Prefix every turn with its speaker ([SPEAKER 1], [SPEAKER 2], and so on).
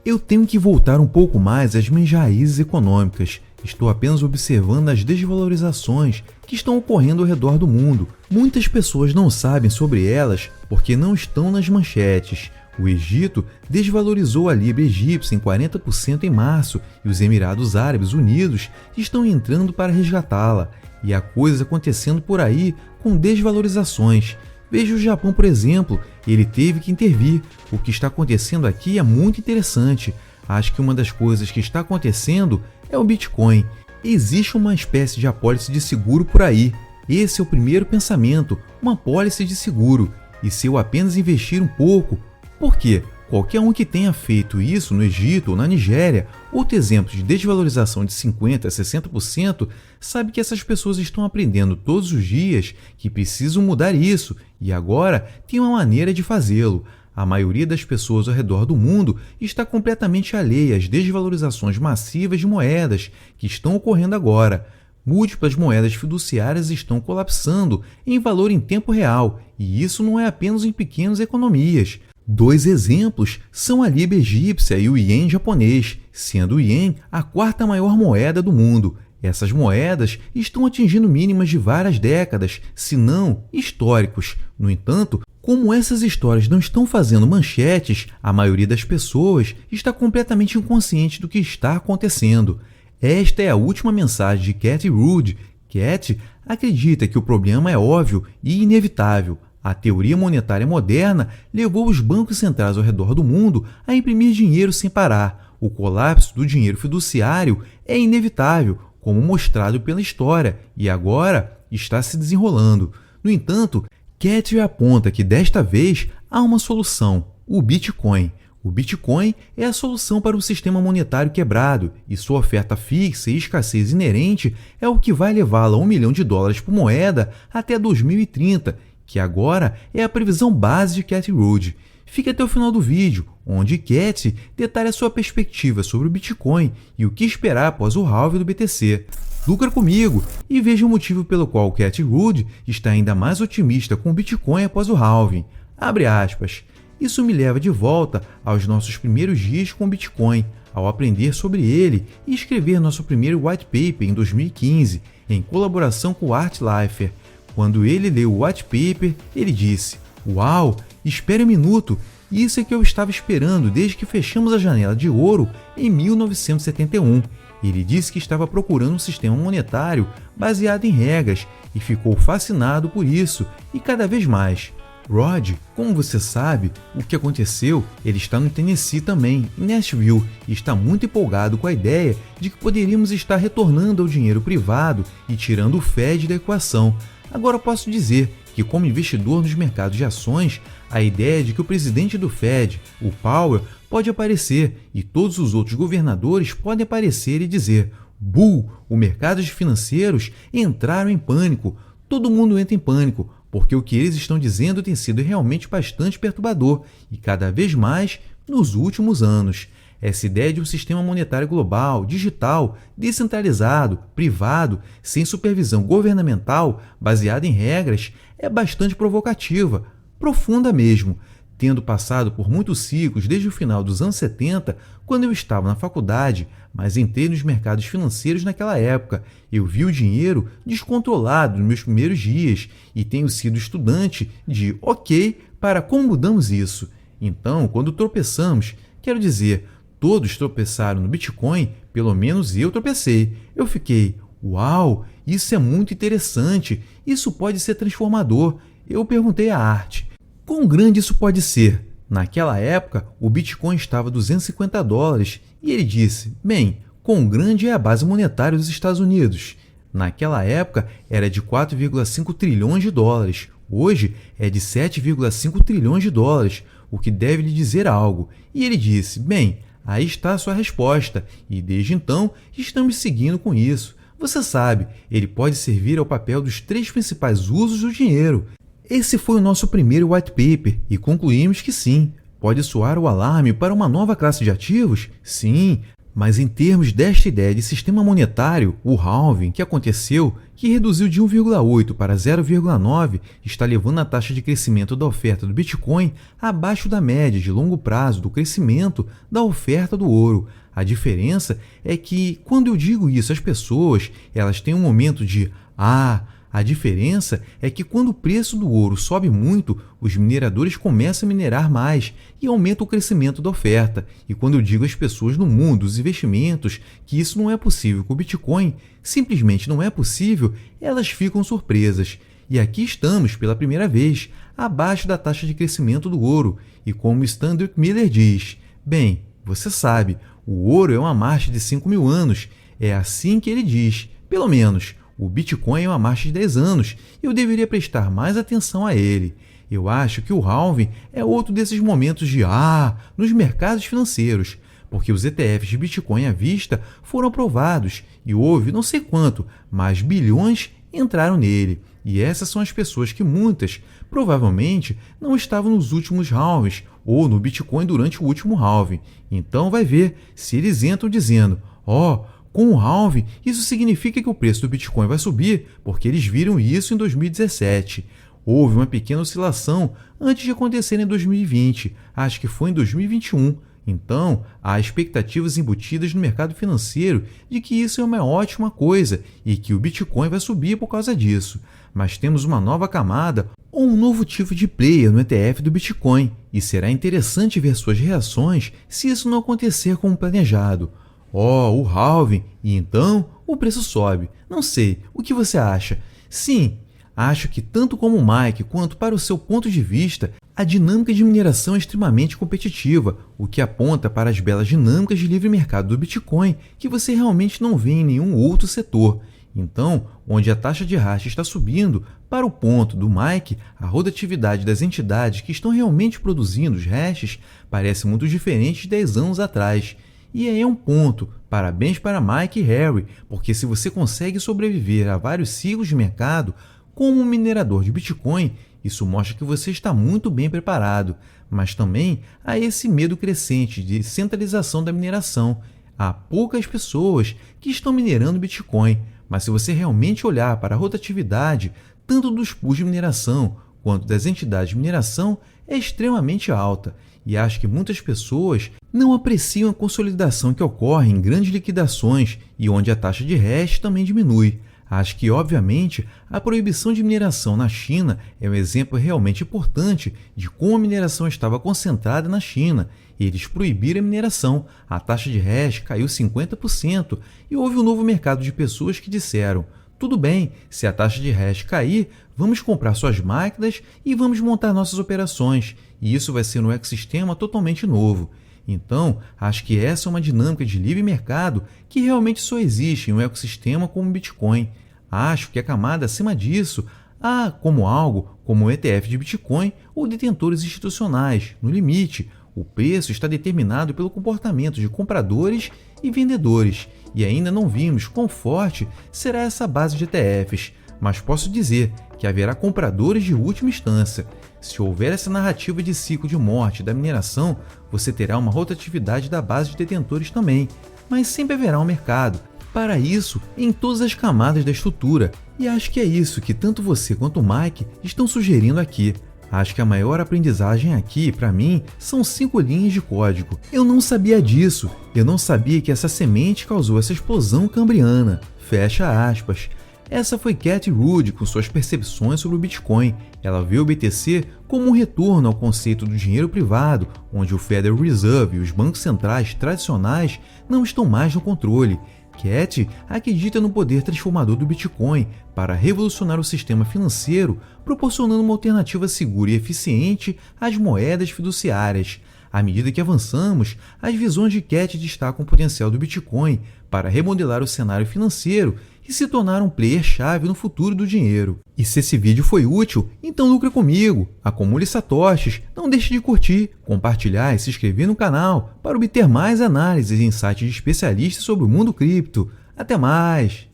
[SPEAKER 1] Eu tenho que voltar um pouco mais às minhas raízes econômicas. Estou apenas observando as desvalorizações que estão ocorrendo ao redor do mundo. Muitas pessoas não sabem sobre elas porque não estão nas manchetes. O Egito desvalorizou a libra egípcia em 40% em março e os Emirados Árabes Unidos estão entrando para resgatá-la. E há coisas acontecendo por aí com desvalorizações. Veja o Japão, por exemplo, ele teve que intervir. O que está acontecendo aqui é muito interessante. Acho que uma das coisas que está acontecendo é o Bitcoin. Existe uma espécie de apólice de seguro por aí. Esse é o primeiro pensamento, uma apólice de seguro. E se eu apenas investir um pouco, por quê? Qualquer um que tenha feito isso no Egito ou na Nigéria, outro exemplo de desvalorização de 50% a 60%, sabe que essas pessoas estão aprendendo todos os dias que precisam mudar isso e agora tem uma maneira de fazê-lo. A maioria das pessoas ao redor do mundo está completamente alheia às desvalorizações massivas de moedas que estão ocorrendo agora. Múltiplas moedas fiduciárias estão colapsando em valor em tempo real, e isso não é apenas em pequenas economias. Dois exemplos são a libra egípcia e o ien japonês, sendo o ien a quarta maior moeda do mundo. Essas moedas estão atingindo mínimas de várias décadas, se não históricos. No entanto, como essas histórias não estão fazendo manchetes, a maioria das pessoas está completamente inconsciente do que está acontecendo. Esta é a última mensagem de Cathie Wood. Cathie acredita que o problema é óbvio e inevitável. A teoria monetária moderna levou os bancos centrais ao redor do mundo a imprimir dinheiro sem parar. O colapso do dinheiro fiduciário é inevitável, como mostrado pela história, e agora está se desenrolando. No entanto, Cathie aponta que desta vez há uma solução: o Bitcoin. O Bitcoin é a solução para o sistema monetário quebrado e sua oferta fixa e escassez inerente é o que vai levá-la a $1 milhão por moeda até 2030, que agora é a previsão base de Cathie Wood. Fique até o final do vídeo, onde Cathie detalha sua perspectiva sobre o Bitcoin e o que esperar após o halving do BTC. Lucra comigo e veja o motivo pelo qual Cathie Wood está ainda mais otimista com o Bitcoin após o halving. Abre aspas. Isso me leva de volta aos nossos primeiros dias com o Bitcoin, ao aprender sobre ele e escrever nosso primeiro white paper em 2015, em colaboração com o Art Laffer. Quando ele leu o white paper, ele disse: "Uau, espere um minuto, isso é que eu estava esperando desde que fechamos a janela de ouro em 1971. Ele disse que estava procurando um sistema monetário baseado em regras e ficou fascinado por isso e cada vez mais. Rod, como você sabe, o que aconteceu? Ele está no Tennessee também, em Nashville, e está muito empolgado com a ideia de que poderíamos estar retornando ao dinheiro privado e tirando o Fed da equação. Agora posso dizer que, como investidor nos mercados de ações, a ideia de que o presidente do Fed, o Powell, pode aparecer e todos os outros governadores podem aparecer e dizer: "Bull, os mercados financeiros entraram em pânico, todo mundo entra em pânico, porque o que eles estão dizendo tem sido realmente bastante perturbador e cada vez mais nos últimos anos. Essa ideia de um sistema monetário global, digital, descentralizado, privado, sem supervisão governamental, baseada em regras, é bastante provocativa, profunda mesmo. Tendo passado por muitos ciclos desde o final dos anos 70, quando eu estava na faculdade, mas entrei nos mercados financeiros naquela época, eu vi o dinheiro descontrolado nos meus primeiros dias e tenho sido estudante de ok para como mudamos isso. Então, quando tropeçamos, quero dizer, todos tropeçaram no Bitcoin, pelo menos eu tropecei. Eu fiquei, uau, isso é muito interessante, isso pode ser transformador. Eu perguntei à Art, quão grande isso pode ser? Naquela época, o Bitcoin estava a $250 e ele disse, bem, quão grande é a base monetária dos Estados Unidos? Naquela época, era de 4,5 trilhões de dólares. Hoje, é de 7,5 trilhões de dólares, o que deve lhe dizer algo. E ele disse, bem, aí está a sua resposta, e desde então estamos seguindo com isso. Você sabe, ele pode servir ao papel dos 3 principais usos do dinheiro. Esse foi o nosso primeiro white paper e concluímos que sim, pode soar o alarme para uma nova classe de ativos? Sim, Mas em termos desta ideia de sistema monetário, o halving que aconteceu, que reduziu de 1,8 para 0,9, está levando a taxa de crescimento da oferta do Bitcoin abaixo da média de longo prazo do crescimento da oferta do ouro. A diferença é que, quando eu digo isso às pessoas, elas têm um momento de a diferença é que quando o preço do ouro sobe muito, os mineradores começam a minerar mais e aumenta o crescimento da oferta. E quando eu digo às pessoas no mundo dos investimentos que isso não é possível com o Bitcoin, simplesmente não é possível, elas ficam surpresas. E aqui estamos, pela primeira vez, abaixo da taxa de crescimento do ouro. E como Stan Druckenmiller diz, bem, você sabe, o ouro é uma marcha de 5.000 anos. É assim que ele diz, pelo menos. O Bitcoin é uma marcha de 10 anos e eu deveria prestar mais atenção a ele. Eu acho que o halving é outro desses momentos de nos mercados financeiros, porque os ETFs de Bitcoin à vista foram aprovados e houve não sei quanto, mas bilhões entraram nele. E essas são as pessoas que muitas, provavelmente, não estavam nos últimos halvings ou no Bitcoin durante o último halving. Então vai ver se eles entram dizendo, com o halving, isso significa que o preço do Bitcoin vai subir, porque eles viram isso em 2017. Houve uma pequena oscilação antes de acontecer em 2020, acho que foi em 2021. Então, há expectativas embutidas no mercado financeiro de que isso é uma ótima coisa e que o Bitcoin vai subir por causa disso. Mas temos uma nova camada ou um novo tipo de player no ETF do Bitcoin, e será interessante ver suas reações se isso não acontecer como planejado. O halving, e então o preço sobe. Não sei, o que você acha? Sim, acho que tanto como o Mike quanto para o seu ponto de vista, a dinâmica de mineração é extremamente competitiva, o que aponta para as belas dinâmicas de livre mercado do Bitcoin que você realmente não vê em nenhum outro setor. Então, onde a taxa de hash está subindo, para o ponto do Mike, a rotatividade das entidades que estão realmente produzindo os hashes parece muito diferente de 10 anos atrás. E aí é um ponto. Parabéns para Mike e Harry, porque se você consegue sobreviver a vários ciclos de mercado como um minerador de Bitcoin, isso mostra que você está muito bem preparado. Mas também há esse medo crescente de centralização da mineração. Há poucas pessoas que estão minerando Bitcoin, mas se você realmente olhar para a rotatividade, tanto dos pools de mineração quanto das entidades de mineração, é extremamente alta. E acho que muitas pessoas não apreciam a consolidação que ocorre em grandes liquidações e onde a taxa de hash também diminui. Acho que, obviamente, a proibição de mineração na China é um exemplo realmente importante de como a mineração estava concentrada na China. Eles proibiram a mineração, a taxa de hash caiu 50% e houve um novo mercado de pessoas que disseram: tudo bem, se a taxa de hash cair, vamos comprar suas máquinas e vamos montar nossas operações. E isso vai ser um ecossistema totalmente novo. Então, acho que essa é uma dinâmica de livre mercado que realmente só existe em um ecossistema como o Bitcoin. Acho que a camada acima disso há como algo como o ETF de Bitcoin ou detentores institucionais. No limite, o preço está determinado pelo comportamento de compradores e vendedores. E ainda não vimos quão forte será essa base de ETFs, mas posso dizer que haverá compradores de última instância. Se houver essa narrativa de ciclo de morte da mineração, você terá uma rotatividade da base de detentores também, mas sempre haverá um mercado para isso em todas as camadas da estrutura. E acho que é isso que tanto você quanto o Mike estão sugerindo aqui. Acho que a maior aprendizagem aqui, para mim, são 5 linhas de código. Eu não sabia disso. Eu não sabia que essa semente causou essa explosão cambriana. Fecha aspas. Essa foi Cathie Wood com suas percepções sobre o Bitcoin. Ela vê o BTC como um retorno ao conceito do dinheiro privado, onde o Federal Reserve e os bancos centrais tradicionais não estão mais no controle. Cathie acredita no poder transformador do Bitcoin para revolucionar o sistema financeiro, proporcionando uma alternativa segura e eficiente às moedas fiduciárias. À medida que avançamos, as visões de Cathie destacam o potencial do Bitcoin para remodelar o cenário financeiro e se tornar um player-chave no futuro do dinheiro. E se esse vídeo foi útil, então lucra comigo, acumule satoshis, não deixe de curtir, compartilhar e se inscrever no canal para obter mais análises e insights de especialistas sobre o mundo cripto. Até mais!